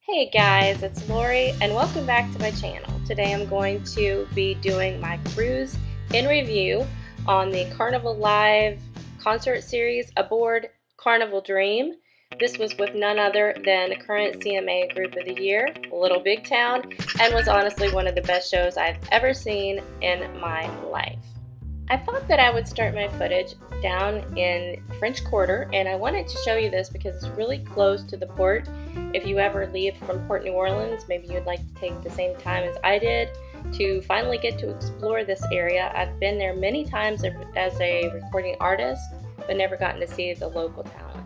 Hey guys, it's Lori and welcome back to my channel. Today I'm going to be doing my cruise in review on the Carnival Live concert series aboard Carnival Dream. This was with none other than current CMA Group of the Year, Little Big Town, and was honestly one of the best shows I've ever seen in my life. I thought that I would start my footage down in French Quarter, and I wanted to show you this because it's really close to the port. If you ever leave from Port New Orleans, maybe you'd like to take the same time as I did to finally get to explore this area. I've been there many times as a recording artist, but never gotten to see the local talent.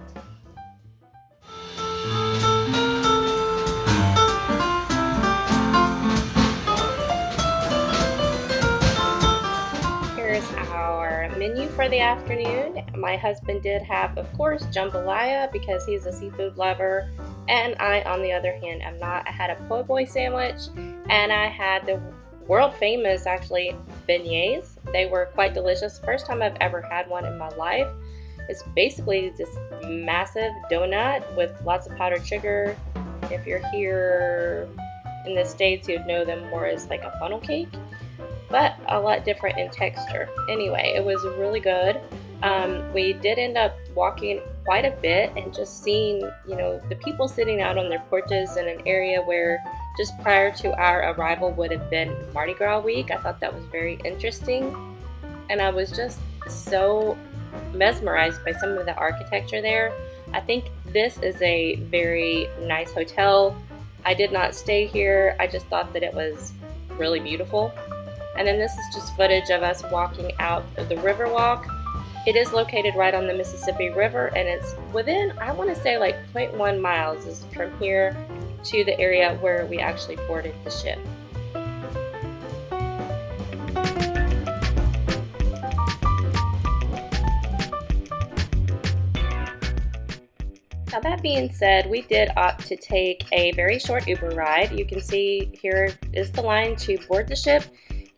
Here's our menu for the afternoon. My husband did have, of course, jambalaya because he's a seafood lover, and I, on the other hand, am not. I had a po' boy sandwich, and I had the world famous, actually, beignets. They were quite delicious. First time I've ever had one in my life. It's basically this massive donut with lots of powdered sugar. If you're here in the States, you'd know them more as like a funnel cake, but a lot different in texture. Anyway, it was really good. We did end up walking quite a bit and just seeing, the people sitting out on their porches in an area where just prior to our arrival would have been Mardi Gras week. I thought that was very interesting, and I was just so mesmerized by some of the architecture there. I think this is a very nice hotel. I did not stay here. I just thought that it was really beautiful. And then this is just footage of us walking out of the Riverwalk. It is located right on the Mississippi River, and it's within, I want to say, like 0.1 miles is from here to the area where we actually boarded the ship. Now that being said, we did opt to take a very short Uber ride. You can see here is the line to board the ship.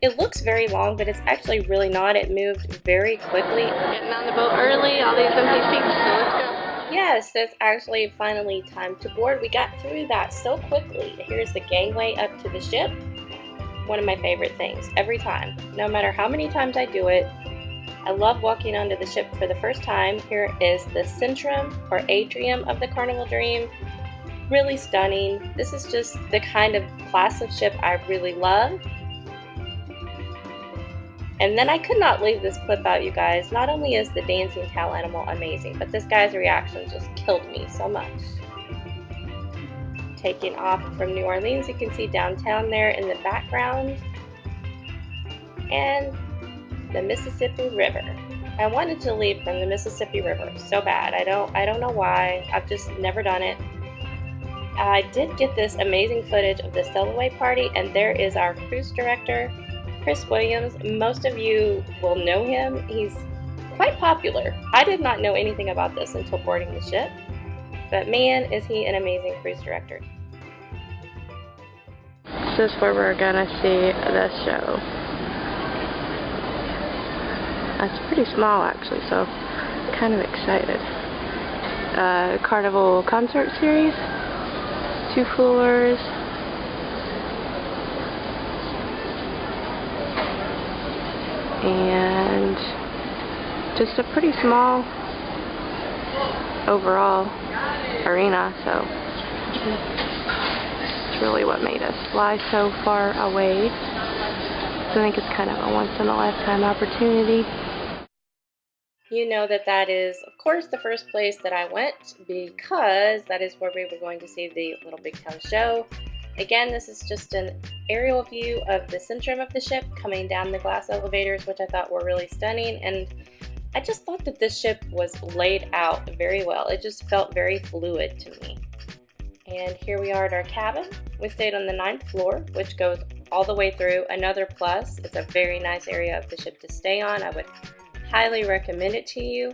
It looks very long, but it's actually really not. It moved very quickly. Getting on the boat early, all these empty seats, so let's go. Yes, it's actually finally time to board. We got through that so quickly. Here's the gangway up to the ship. One of my favorite things, every time. No matter how many times I do it, I love walking onto the ship for the first time. Here is the centrum or atrium of the Carnival Dream. Really stunning. This is just the kind of class of ship I really love. And then I could not leave this clip out, you guys. Not only is the dancing cow animal amazing, but this guy's reaction just killed me so much. Taking off from New Orleans, you can see downtown there in the background. And the Mississippi River. I wanted to leave from the Mississippi River so bad. I don't know why. I've just never done it. I did get this amazing footage of the Stowaway Party, and there is our cruise director, Chris Williams. Most of you will know him. He's quite popular. I did not know anything about this until boarding the ship, but man, is he an amazing cruise director. This is where we're gonna see the show. It's pretty small actually, so I'm kind of excited. Carnival concert series, 2 floors. And just a pretty small overall arena, so it's really what made us fly so far away. So I think it's kind of a once-in-a-lifetime opportunity. You know that is, of course, the first place that I went because that is where we were going to see the Little Big Town show. Again, this is just an aerial view of the centrum of the ship coming down the glass elevators, which I thought were really stunning. And I just thought that this ship was laid out very well. It just felt very fluid to me. And here we are at our cabin. We stayed on the 9th floor, which goes all the way through. Another plus, it's a very nice area of the ship to stay on. I would highly recommend it to you.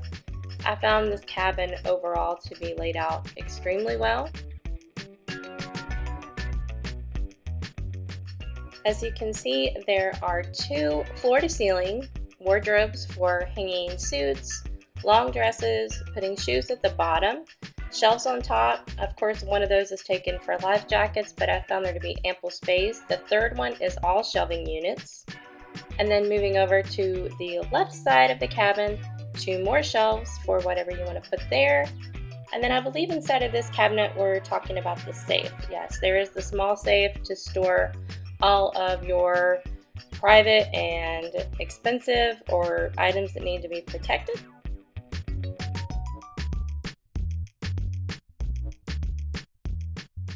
I found this cabin overall to be laid out extremely well. As you can see, there are 2 floor-to-ceiling wardrobes for hanging suits, long dresses, putting shoes at the bottom, Shelves on top, of course one of those is taken for life jackets, but I found there to be ample space. The third one is all shelving units. And then moving over to the left side of the cabin, 2 more shelves for whatever you want to put there. And then I believe inside of this cabinet we're talking about the safe. Yes, there is the small safe to store all of your private and expensive or items that need to be protected.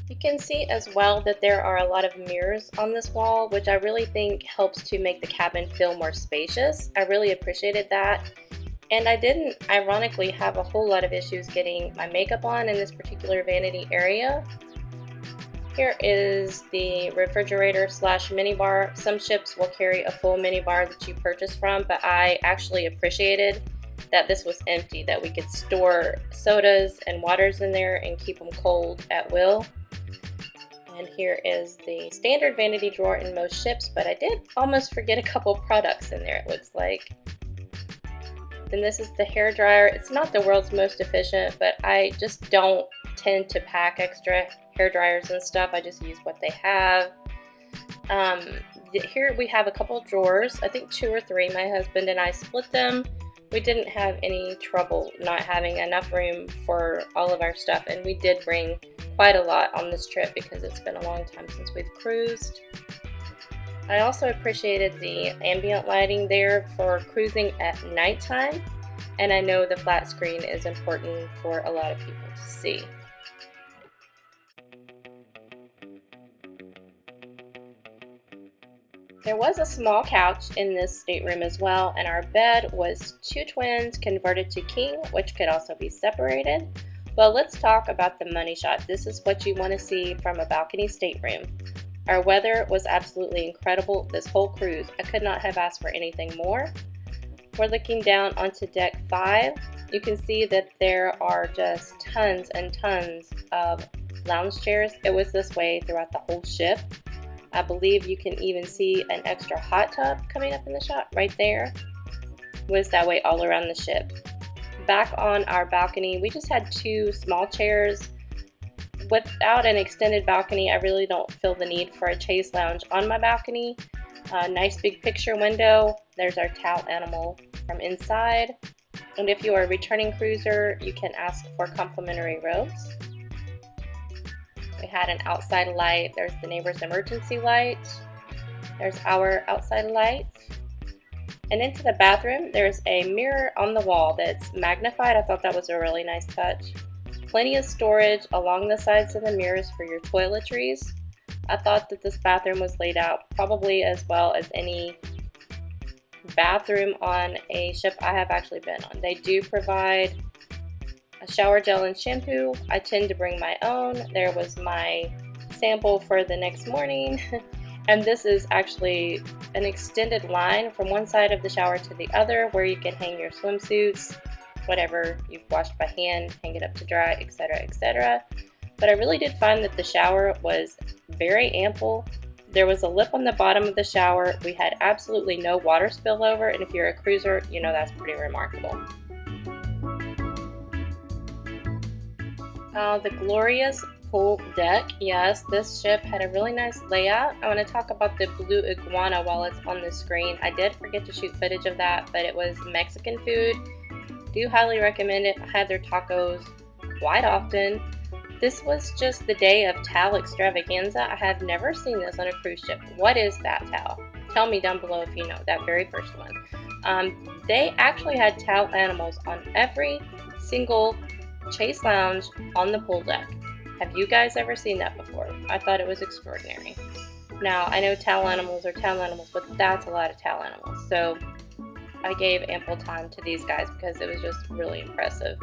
You can see as well that there are a lot of mirrors on this wall, which I really think helps to make the cabin feel more spacious. I really appreciated that. And I didn't, ironically, have a whole lot of issues getting my makeup on in this particular vanity area. Here is the refrigerator slash minibar. Some ships will carry a full minibar that you purchase from, but I actually appreciated that this was empty, that we could store sodas and waters in there and keep them cold at will. And here is the standard vanity drawer in most ships, but I did almost forget a couple products in there, it looks like. Then this is the hair dryer. It's not the world's most efficient, but I just don't tend to pack extra hair dryers and stuff. I just use what they have. Here we have a couple of drawers, I think 2 or 3. My husband and I split them. We didn't have any trouble not having enough room for all of our stuff, and we did bring quite a lot on this trip because it's been a long time since we've cruised. I also appreciated the ambient lighting there for cruising at nighttime, and I know the flat screen is important for a lot of people to see. There was a small couch in this stateroom as well, and our bed was 2 twins converted to king, which could also be separated. Well, let's talk about the money shot. This is what you want to see from a balcony stateroom. Our weather was absolutely incredible this whole cruise. I could not have asked for anything more. We're looking down onto deck 5. You can see that there are just tons and tons of lounge chairs. It was this way throughout the whole ship. I believe you can even see an extra hot tub coming up in the shot right there. It was that way all around the ship. Back on our balcony, we just had 2 small chairs. Without an extended balcony, I really don't feel the need for a chaise lounge on my balcony. Nice big picture window. There's our towel animal from inside. And if you are a returning cruiser, you can ask for complimentary robes. We had an outside light. There's the neighbor's emergency light. There's our outside light. And into the bathroom, there's a mirror on the wall that's magnified. I thought that was a really nice touch. Plenty of storage along the sides of the mirrors for your toiletries. I thought that this bathroom was laid out probably as well as any bathroom on a ship I have actually been on. They do provide a shower gel and shampoo. I tend to bring my own. There was my sample for the next morning. And this is actually an extended line from one side of the shower to the other where you can hang your swimsuits, whatever you've washed by hand, hang it up to dry, etc., etc. But I really did find that the shower was very ample. There was a lip on the bottom of the shower. We had absolutely no water spillover, and if you're a cruiser, you know that's pretty remarkable. The glorious pool deck. Yes, this ship had a really nice layout. I want to talk about the blue iguana while it's on the screen. I did forget to shoot footage of that, but it was Mexican food. Do highly recommend it. I had their tacos quite often. This was just the day of towel extravaganza. I have never seen this on a cruise ship. What is that towel? Tell me down below if you know, that very first one. They actually had towel animals on every single chaise lounge on the pool deck. Have you guys ever seen that before? I thought it was extraordinary. Now, I know towel animals are towel animals, but that's a lot of towel animals. So I gave ample time to these guys because it was just really impressive.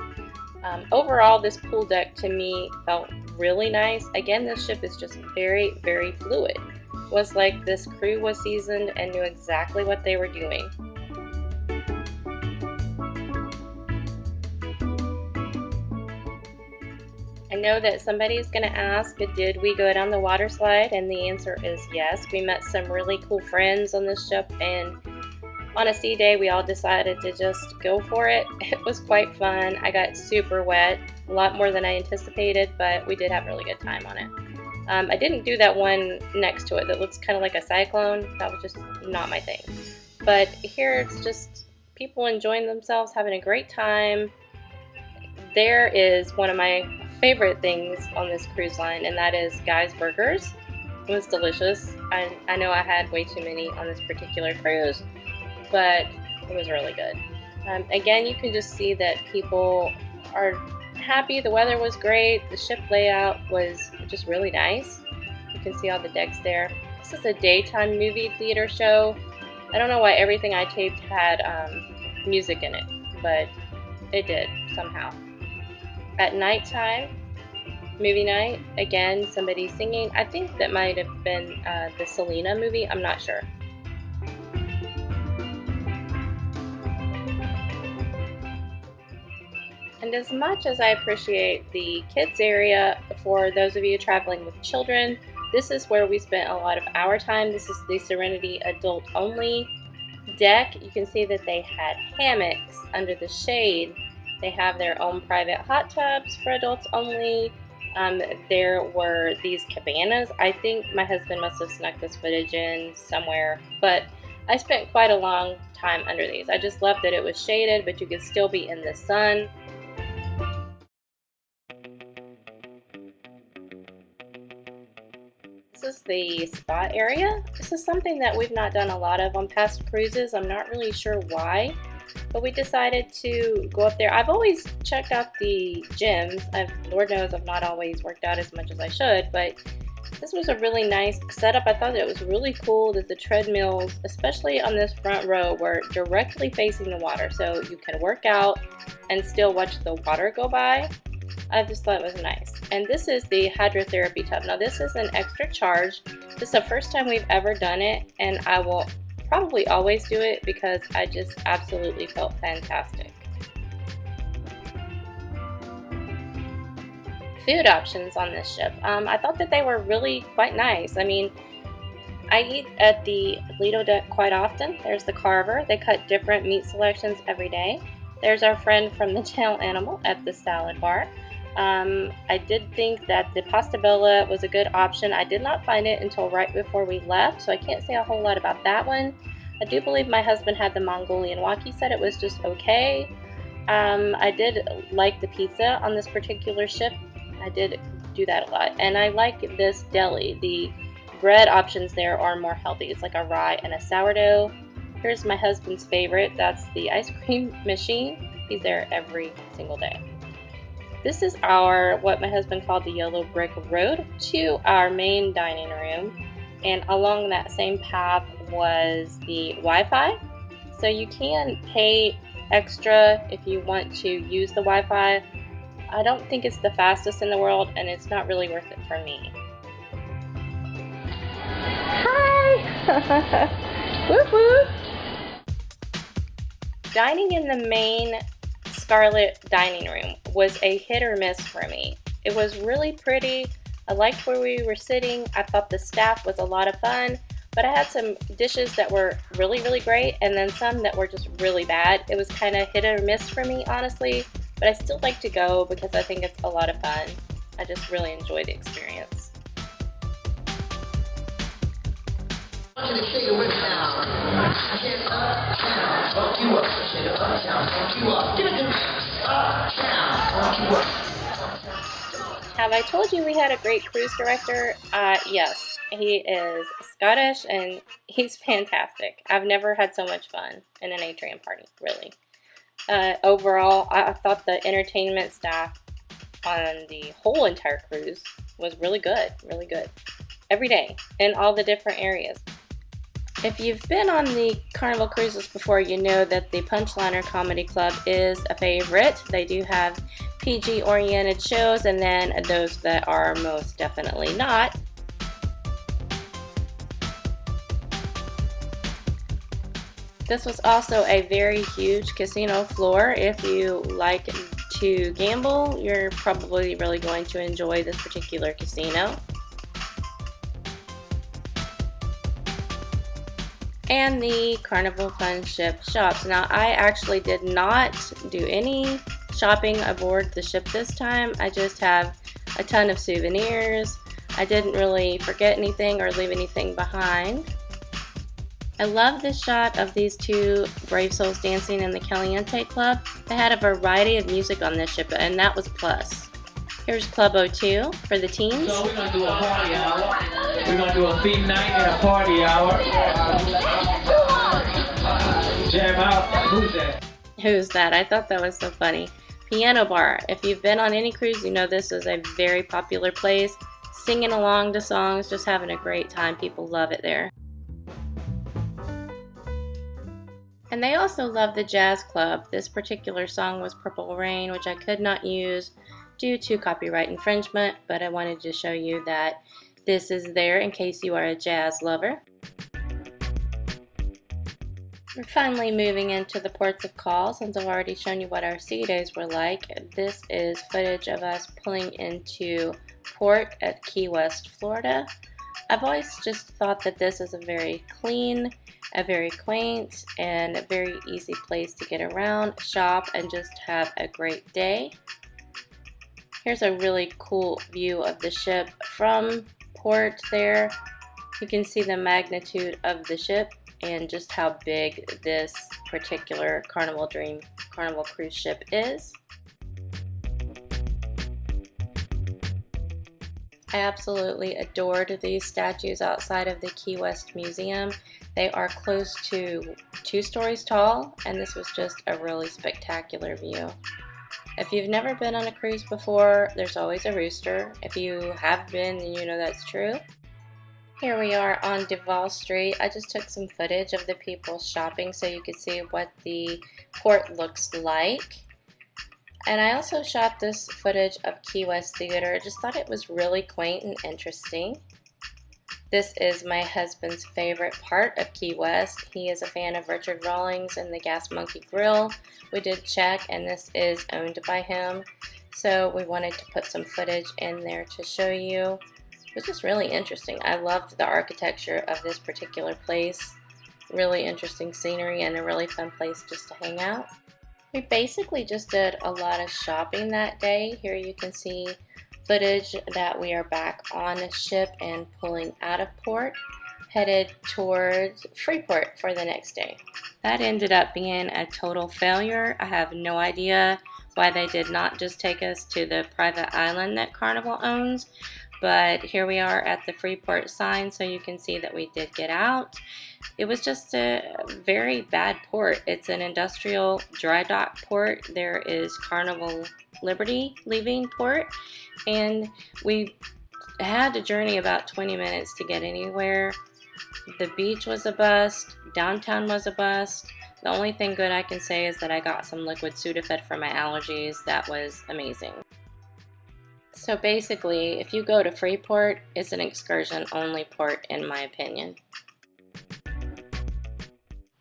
Overall, this pool deck to me felt really nice. Again, this ship is just very, very fluid. It was like this crew was seasoned and knew exactly what they were doing. I know that somebody's going to ask, did we go down the water slide? And the answer is yes. We met some really cool friends on this ship, and on a sea day, we all decided to just go for it. It was quite fun. I got super wet. a lot more than I anticipated, but we did have a really good time on it. I didn't do that one next to it that looks kind of like a cyclone. That was just not my thing. But here it's just people enjoying themselves, having a great time. There is one of my favorite things on this cruise line, and that is Guy's Burgers. It was delicious. I know I had way too many on this particular cruise, but it was really good. Again, you can just see that people are happy. The weather was great. The ship layout was just really nice. You can see all the decks there. This is a daytime movie theater show. I don't know why everything I taped had music in it, but it did somehow. At nighttime, movie night, again, somebody singing. I think that might have been the Selena movie. I'm not sure. And as much as I appreciate the kids area, for those of you traveling with children, this is where we spent a lot of our time. This is the Serenity Adult Only deck. You can see that they had hammocks under the shade. They have their own private hot tubs for adults only. There were these cabanas. I think my husband must have snuck this footage in somewhere, but I spent quite a long time under these. I just loved that it was shaded, but you could still be in the sun. This is the spa area. This is something that we've not done a lot of on past cruises. I'm not really sure why, but we decided to go up there. I've always checked out the gyms. Lord knows I've not always worked out as much as I should, but this was a really nice setup. I thought that it was really cool that the treadmills, especially on this front row, were directly facing the water, so you can work out and still watch the water go by. I just thought it was nice. And this is the hydrotherapy tub. Now this is an extra charge. This is the first time we've ever done it, and I will probably always do it because I just absolutely felt fantastic. Food options on this ship. I thought that they were really quite nice. I mean, I eat at the Lido Deck quite often. There's the Carver. They cut different meat selections every day. There's our friend from the Tail Animal at the salad bar. I did think that the pasta bella was a good option. I did not find it until right before we left, so I can't say a whole lot about that one. I do believe my husband had the Mongolian wok. He said it was just okay. I did like the pizza on this particular ship. I did do that a lot. And I like this deli. The bread options there are more healthy. It's like a rye and a sourdough. Here's my husband's favorite. That's the ice cream machine. He's there every single day. This is what my husband called the yellow brick road to our main dining room. And along that same path was the Wi-Fi. So you can pay extra if you want to use the Wi-Fi. I don't think it's the fastest in the world, and it's not really worth it for me. Hi! Whoop whoop! Dining in the main Scarlet Dining room was a hit or miss for me. It was really pretty. I liked where we were sitting. I thought the staff was a lot of fun, but I had some dishes that were really, really great, and then some that were just really bad. It was kind of hit or miss for me, honestly, but I still like to go because I think it's a lot of fun. I just really enjoyed the experience. Have I told you we had a great cruise director? Yes, he is Scottish and he's fantastic. I've never had so much fun in an atrium party, really. Overall, I thought the entertainment staff on the whole entire cruise was really good, every day in all the different areas. If you've been on the Carnival cruises before, you know that the Punchliner Comedy Club is a favorite. They do have PG-oriented shows, and then those that are most definitely not. This was also a very huge casino floor. If you like to gamble, you're probably really going to enjoy this particular casino. And the Carnival Fun Ship shops. Now, I actually did not do any shopping aboard the ship this time. I just have a ton of souvenirs. I didn't really forget anything or leave anything behind. I love this shot of these two brave souls dancing in the Caliente Club. They had a variety of music on this ship, and that was plus. Here's Club 02 for the teens. So we're going to do a party hour. We're going to do a theme night and a party hour. Jam out. Who's that? Who's that? I thought that was so funny. Piano bar. If you've been on any cruise, you know this is a very popular place. Singing along to songs, just having a great time. People love it there. And they also love the jazz club. This particular song was Purple Rain, which I could not use due to copyright infringement, but I wanted to show you that this is there in case you are a jazz lover. We're finally moving into the ports of call. Since I've already shown you what our sea days were like, this is footage of us pulling into port at Key West, Florida. I've always just thought that this is a very clean, a very quaint, and a very easy place to get around, shop, and just have a great day. Here's a really cool view of the ship from port there. You can see the magnitude of the ship and just how big this particular Carnival Dream Carnival cruise ship is. I absolutely adored these statues outside of the Key West Museum. They are close to 2 stories tall, and this was just a really spectacular view. If you've never been on a cruise before, there's always a rooster. If you have been, then you know that's true. Here we are on Duval Street. I just took some footage of the people shopping so you could see what the port looks like. And I also shot this footage of Key West Theater. I just thought it was really quaint and interesting. This is my husband's favorite part of Key West. He is a fan of Richard Rawlings and the Gas Monkey Grill. We did check, and this is owned by him. So we wanted to put some footage in there to show you, which is really interesting. I loved the architecture of this particular place. Really interesting scenery and a really fun place just to hang out. We basically just did a lot of shopping that day. Here you can see footage that we are back on a ship and pulling out of port, headed towards Freeport for the next day. That ended up being a total failure. I have no idea why they did not just take us to the private island that Carnival owns, but here we are at the Freeport sign, so you can see that we did get out. It was just a very bad port. It's an industrial dry dock port. There is Carnival Liberty leaving port, and we had to journey about 20 minutes to get anywhere. The beach was a bust. Downtown was a bust. The only thing good I can say is that I got some liquid Sudafed for my allergies. That was amazing. So basically, if you go to Freeport, it's an excursion-only port in my opinion.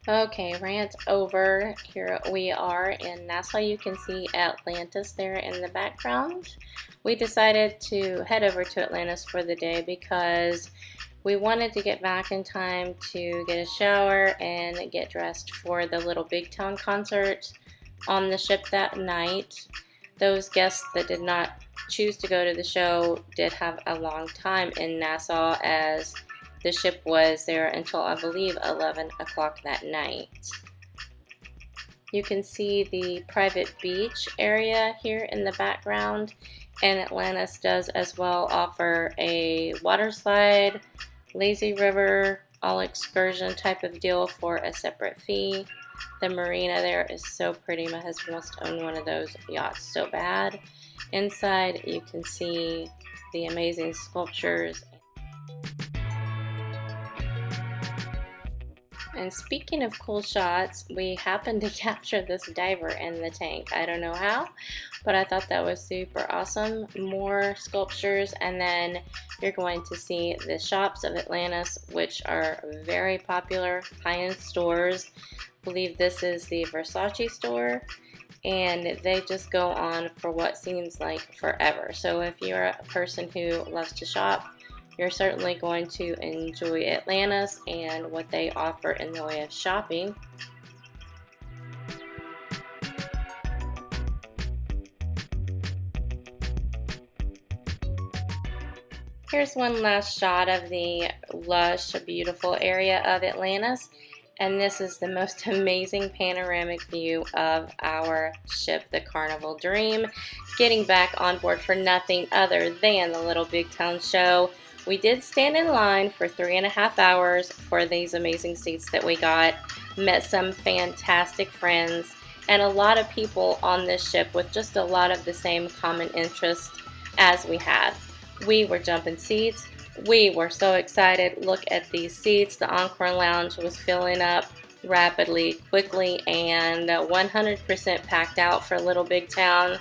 Okay, rant over. Here we are in Nassau. You can see Atlantis there in the background. We decided to head over to Atlantis for the day because we wanted to get back in time to get a shower and get dressed for the Little Big Town concert on the ship that night. Those guests that did not choose to go to the show did have a long time in Nassau, as the ship was there until I believe 11 o'clock that night. You can see the private beach area here in the background, and Atlantis does as well offer a water slide, lazy river, all excursion type of deal for a separate fee. The marina there is so pretty. My husband wants to own one of those yachts so bad. Inside you can see the amazing sculptures. And speaking of cool shots, we happened to capture this diver in the tank. I don't know how, but I thought that was super awesome. More sculptures, and then you're going to see the shops of Atlantis, which are very popular high-end stores. I believe this is the Versace store, and they just go on for what seems like forever. So if you're a person who loves to shop, you're certainly going to enjoy Atlantis and what they offer in the way of shopping. Here's one last shot of the lush, beautiful area of Atlantis. And this is the most amazing panoramic view of our ship, the Carnival Dream, getting back on board for nothing other than the Little Big Town show. We did stand in line for 3.5 hours for these amazing seats that we got, met some fantastic friends, and a lot of people on this ship with just a lot of the same common interests as we had. We were jumping seats. We were so excited. Look at these seats. The Encore Lounge was filling up rapidly, quickly, and 100% packed out for Little Big Town.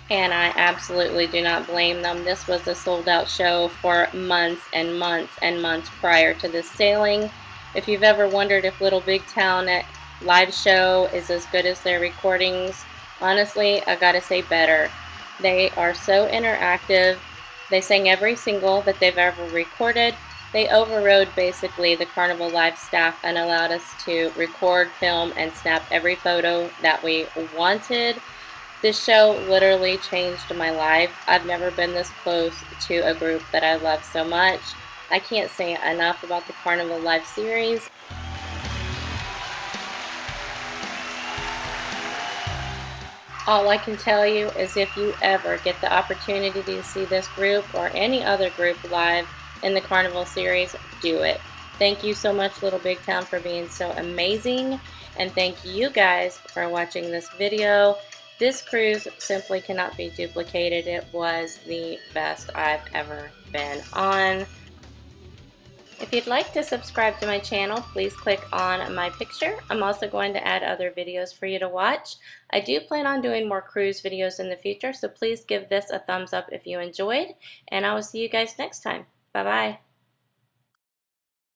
And I absolutely do not blame them. This was a sold out show for months and months and months prior to this sailing. If you've ever wondered if Little Big Town live show is as good as their recordings, honestly, I gotta say better. They are so interactive. They sang every single that they've ever recorded. They overrode basically the Carnival Live staff and allowed us to record, film, and snap every photo that we wanted. This show literally changed my life. I've never been this close to a group that I love so much. I can't say enough about the Carnival Live series. All I can tell you is if you ever get the opportunity to see this group or any other group live in the Carnival series, do it. Thank you so much, Little Big Town, for being so amazing. And thank you guys for watching this video. This cruise simply cannot be duplicated. It was the best I've ever been on. If you'd like to subscribe to my channel, please click on my picture. I'm also going to add other videos for you to watch. I do plan on doing more cruise videos in the future, so please give this a thumbs up if you enjoyed, and I will see you guys next time. Bye-bye.